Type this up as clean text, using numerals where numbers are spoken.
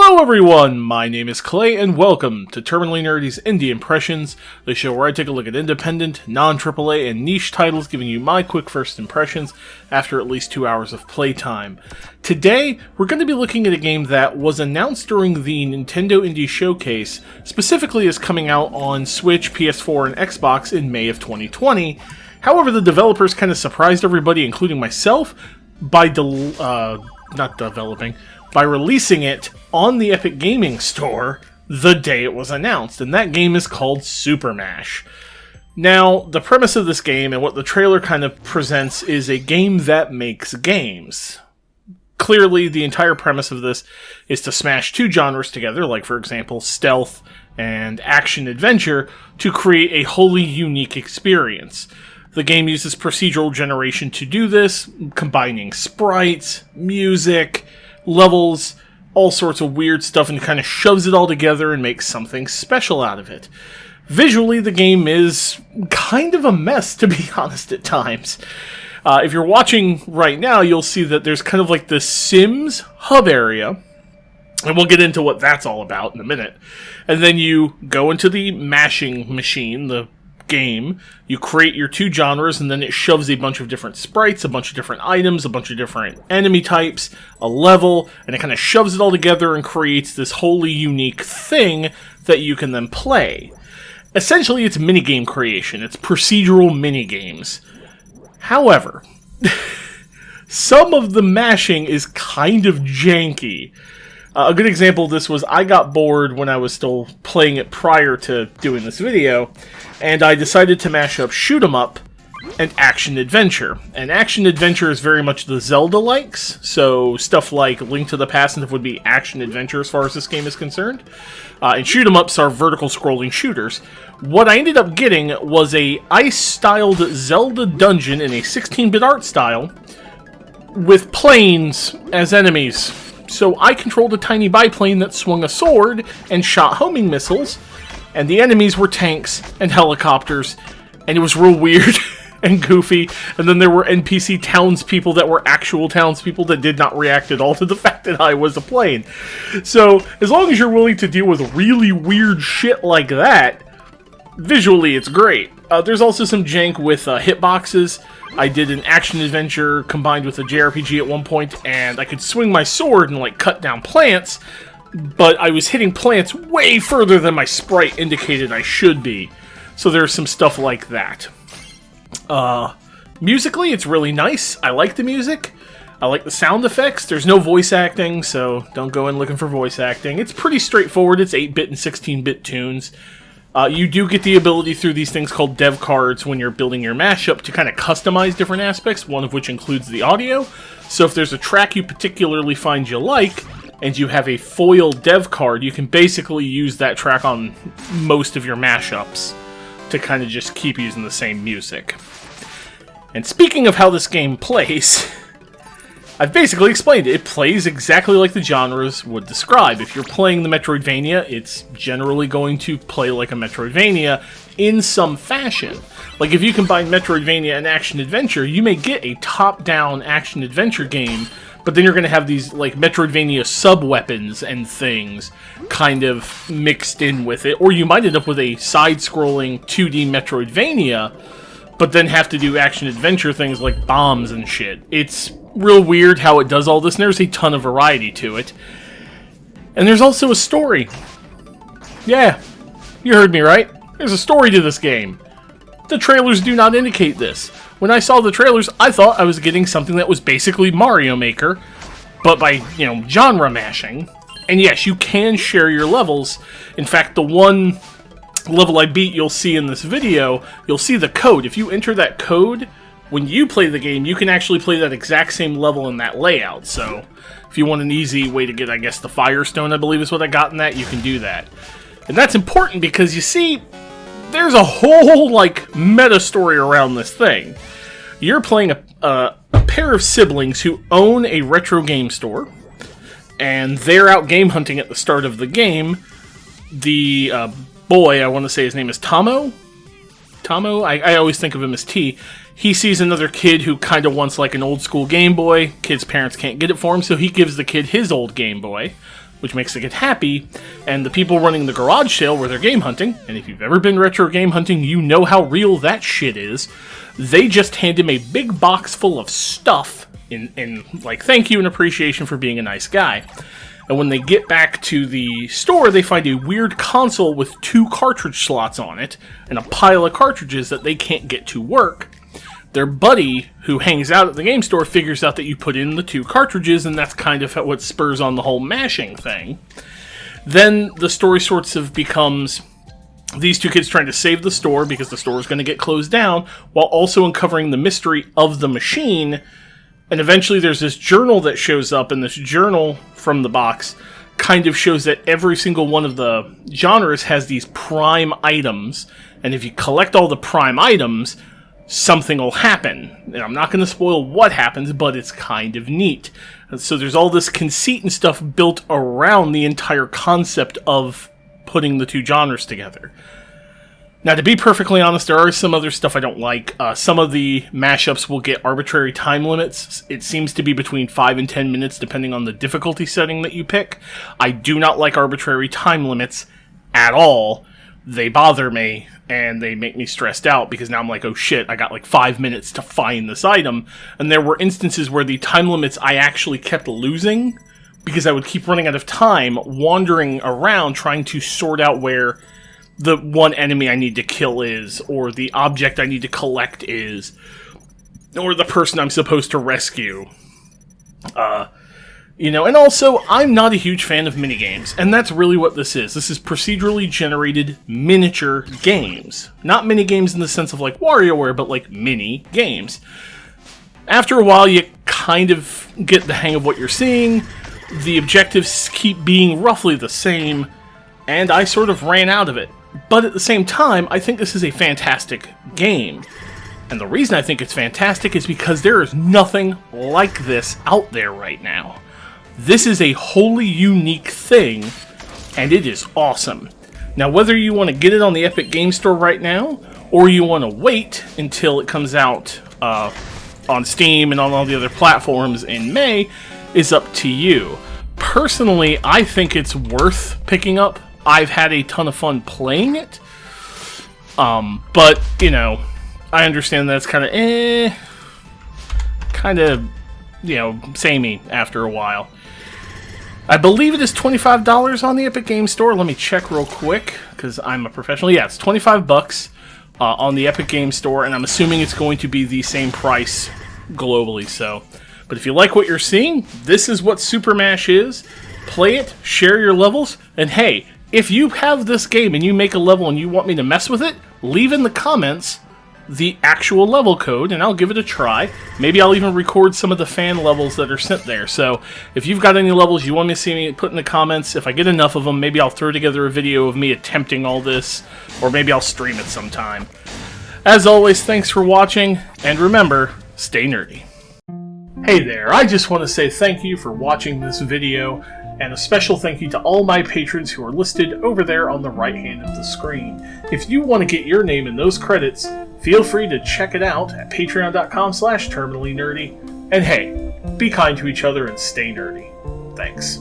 Hello everyone, my name is Clay and welcome to Terminally Nerdy's Indie Impressions, the show where I take a look at independent, non-AAA, and niche titles, giving you my quick first impressions after at least 2 hours of playtime. Today, we're going to be looking at a game that was announced during the Nintendo Indie Showcase, specifically as coming out on Switch, PS4, and Xbox in May of 2020. However, the developers kind of surprised everybody, including myself, by by releasing it on the Epic Gaming Store the day it was announced, and that game is called SuperMash. Now, the premise of this game and what the trailer kind of presents is a game that makes games. Clearly, the entire premise of this is to smash two genres together, like for example, stealth and action-adventure, to create a wholly unique experience. The game uses procedural generation to do this, combining sprites, music, levels, all sorts of weird stuff, and kind of shoves it all together and makes something special out of it. Visually, the game is kind of a mess, to be honest, at times. If you're watching right now, you'll see that there's kind of like the Sims hub area, and we'll get into what that's all about in a minute. And then you go into the mashing machine, the game, you create your two genres, and then it shoves a bunch of different sprites, a bunch of different items, a bunch of different enemy types, a level, and it kind of shoves it all together and creates this wholly unique thing that you can then play. Essentially, it's minigame creation. It's procedural minigames. However, some of the mashing is kind of janky. A good example of this was I got bored when I was still playing it prior to doing this video, and I decided to mash up shoot 'em up and action-adventure. And action-adventure is very much the Zelda likes, so stuff like Link to the Past and stuff would be action-adventure as far as this game is concerned. And shoot 'em ups are vertical scrolling shooters. What I ended up getting was a ice-styled Zelda dungeon in a 16-bit art style with planes as enemies. So I controlled a tiny biplane that swung a sword and shot homing missiles, and the enemies were tanks and helicopters, and it was real weird and goofy. And then there were NPC townspeople that were actual townspeople that did not react at all to the fact that I was a plane. So as long as you're willing to deal with really weird shit like that, visually it's great. There's also some jank with hitboxes. I did an action-adventure combined with a JRPG at one point, and I could swing my sword and, like, cut down plants, but I was hitting plants way further than my sprite indicated I should be. So there's some stuff like that. Musically, it's really nice. I like the music. I like the sound effects. There's no voice acting, so don't go in looking for voice acting. It's pretty straightforward. It's 8-bit and 16-bit tunes. You do get the ability through these things called dev cards when you're building your mashup to kind of customize different aspects, one of which includes the audio. So if there's a track you particularly find you like, and you have a foil dev card, you can basically use that track on most of your mashups to kind of just keep using the same music. And speaking of how this game plays, I've basically explained it. It plays exactly like the genres would describe. If you're playing the Metroidvania, it's generally going to play like a Metroidvania in some fashion. Like if you combine Metroidvania and action-adventure, you may get a top-down action-adventure game, but then you're going to have these like Metroidvania sub-weapons and things kind of mixed in with it. Or you might end up with a side-scrolling 2D Metroidvania, but then have to do action-adventure things like bombs and shit. It's real weird how it does all this, and there's a ton of variety to it. And there's also a story. Yeah, you heard me right. There's a story to this game. The trailers do not indicate this. When I saw the trailers, I thought I was getting something that was basically Mario Maker, but by, genre mashing. And yes, you can share your levels. In fact, the one level I beat you'll see in this video, you'll see the code. If you enter that code, when you play the game, you can actually play that exact same level in that layout. So if you want an easy way to get, I guess, the Firestone, I believe is what I got in that, you can do that. And that's important because, you see, there's a whole, like, meta story around this thing. You're playing a pair of siblings who own a retro game store, and they're out game hunting at the start of the game. The boy, I want to say his name is Tomo. I always think of him as T. He sees another kid who kind of wants like an old school Game Boy. Kid's parents can't get it for him, so he gives the kid his old Game Boy. which makes the kid happy, and the people running the garage sale where they're game hunting, and if you've ever been retro game hunting, you know how real that shit is, they just hand him a big box full of stuff in like, thank you and appreciation for being a nice guy. And when they get back to the store, they find a weird console with 2 cartridge slots on it, and a pile of cartridges that they can't get to work. Their buddy, who hangs out at the game store, figures out that you put in the 2 cartridges, and that's kind of what spurs on the whole mashing thing. Then the story sorts of becomes these 2 kids trying to save the store because the store is going to get closed down, while also uncovering the mystery of the machine. And eventually there's this journal that shows up, and this journal from the box kind of shows that every single one of the genres has these prime items, and if you collect all the prime items, something will happen. And I'm not going to spoil what happens, but it's kind of neat. And so there's all this conceit and stuff built around the entire concept of putting the 2 genres together. Now, to be perfectly honest, there are some other stuff I don't like. Some of the mashups will get arbitrary time limits. It seems to be between 5 and 10 minutes, depending on the difficulty setting that you pick. I do not like arbitrary time limits at all. They bother me, and they make me stressed out, because now I'm like, oh shit, I got like 5 minutes to find this item. And there were instances where the time limits I actually kept losing, because I would keep running out of time, wandering around trying to sort out where the one enemy I need to kill is, or the object I need to collect is, or the person I'm supposed to rescue. And also, I'm not a huge fan of minigames, and that's really what this is. This is procedurally generated miniature games. Not minigames in the sense of like WarioWare, but like mini games. After a while, you kind of get the hang of what you're seeing. The objectives keep being roughly the same, and I sort of ran out of it. But at the same time, I think this is a fantastic game. And the reason I think it's fantastic is because there is nothing like this out there right now. This is a wholly unique thing, and it is awesome. Now, whether you want to get it on the Epic Game Store right now, or you want to wait until it comes out on Steam and on all the other platforms in May, is up to you. Personally, I think it's worth picking up. I've had a ton of fun playing it, but, I understand that it's kind of, samey after a while. I believe it is $25 on the Epic Game Store. Let me check real quick, because I'm a professional. Yeah, it's $25 on the Epic Game Store, and I'm assuming it's going to be the same price globally, so. But if you like what you're seeing, this is what SuperMash is. Play it, share your levels, and hey, if you have this game and you make a level and you want me to mess with it, leave in the comments the actual level code and I'll give it a try. Maybe I'll even record some of the fan levels that are sent there. So if you've got any levels you want me to see me put in the comments, if I get enough of them, maybe I'll throw together a video of me attempting all this, or maybe I'll stream it sometime. As always, thanks for watching, and remember, stay nerdy. Hey there, I just want to say thank you for watching this video, and a special thank you to all my patrons who are listed over there on the right hand of the screen. If you want to get your name in those credits, feel free to check it out at patreon.com/terminallynerdy. And hey, be kind to each other and stay nerdy. Thanks.